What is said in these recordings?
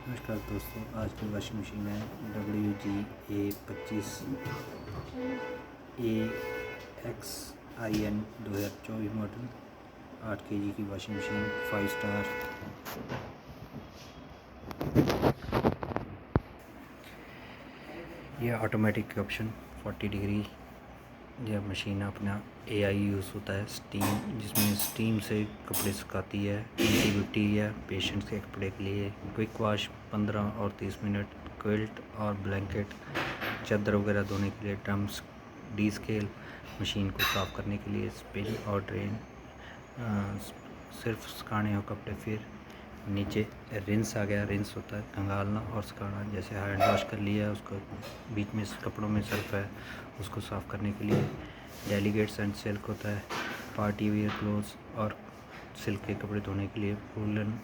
नमस्कार दोस्तों, आज की वॉशिंग मशीन है WG-A25AXIN 2024 मॉडल 8 kg की वॉशिंग मशीन 5 स्टार। यह ऑटोमेटिक ऑप्शन 40 डिग्री। यह मशीन अपना AI यूज़ होता है, स्टीम, जिसमें स्टीम से कपड़े सुखाती है। एक्टिविटी है पेशेंट्स के कपड़े के लिए। क्विक वॉश 15 और 30 मिनट। क्विल्ट और ब्लैंकेट, चादर वगैरह धोने के लिए। ड्रम्स, डी स्केल, मशीन को साफ़ करने के लिए। स्पिन और ड्रेन, सिर्फ सुखाने हो कपड़े। फिर नीचे रिंस आ गया। रिंस होता है खंगालना और सुखाना। जैसे हैंड वॉश कर लिया, उसको बीच में कपड़ों में सर्फ है, उसको साफ़ करने के लिए। डेलीगेट्स एंड सिल्क होता है, पार्टी वियर क्लोथ्स और सिल्क के कपड़े धोने के लिए। वूलन,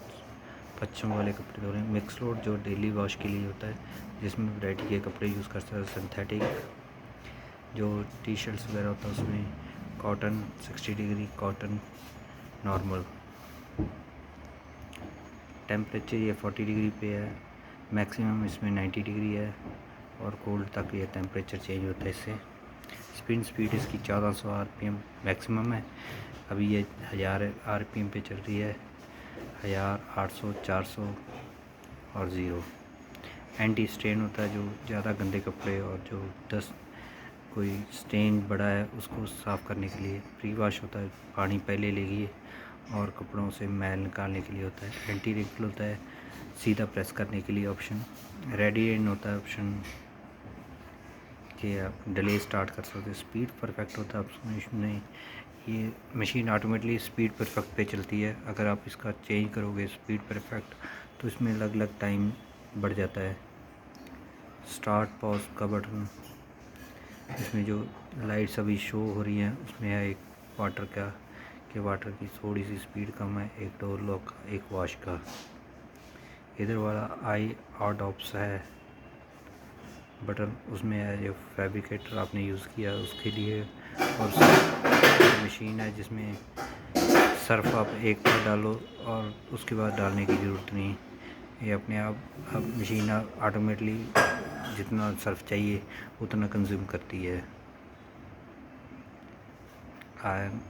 बच्चों वाले कपड़े धोने। मिक्स लोड जो डेली वॉश के लिए होता है, जिसमें वैरायटी के कपड़े यूज़ कर सकते हैं। सिंथेटिक जो टी शर्ट्स वगैरह होता है, उसमें cotton 60 degree, cotton normal. Temperature ये 40 डिग्री पे है। मैक्सिमम इसमें 90 डिग्री है और कोल्ड तक ये टेम्परेचर चेंज होता है इससे। स्पिन स्पीड इसकी 1400 RPM मैक्सिमम है। अभी ये 1000 RPM पे चल रही है। 1000, 800, 400 और 0। एंटी स्टेन होता है, जो ज़्यादा गंदे कपड़े और जो डस्ट, कोई स्टेन बड़ा है, उसको साफ़ करने के लिए। प्री वॉश होता है, पानी पहले लेगी और कपड़ों से मैल निकालने के लिए होता है। एंटी रिंकल होता है, सीधा प्रेस करने के लिए ऑप्शन। रेडी इन होता है ऑप्शन कि आप डिले स्टार्ट कर सकते हैं। स्पीड परफेक्ट होता है ऑप्शन। ये मशीन ऑटोमेटिकली स्पीड परफेक्ट पे चलती है। अगर आप इसका चेंज करोगे स्पीड परफेक्ट, तो इसमें अलग अलग टाइम बढ़ जाता है। स्टार्ट पॉज का बटन, इसमें जो लाइट्स अभी शो हो रही हैं, उसमें है एक वाटर का, कि वाटर की थोड़ी सी स्पीड कम है। एक डोर लॉक का, एक वॉश का। इधर वाला आई आउट ऑप्स है बटन, उसमें है जो फैब्रिकेटर आपने यूज़ किया उसके लिए। और मशीन है जिसमें सर्फ आप एक बार डालो और उसके बाद डालने की ज़रूरत नहीं। ये अपने आप अब मशीन ऑटोमेटिकली जितना सर्फ चाहिए उतना कंज्यूम करती है। Iron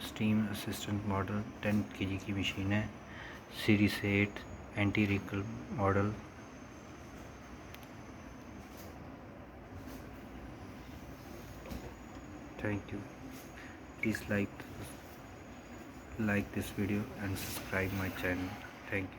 steam assistant model 10 kg की मशीन है। Series 8 anti wrinkle model. Thank you. Please like this video and subscribe my channel. Thank you.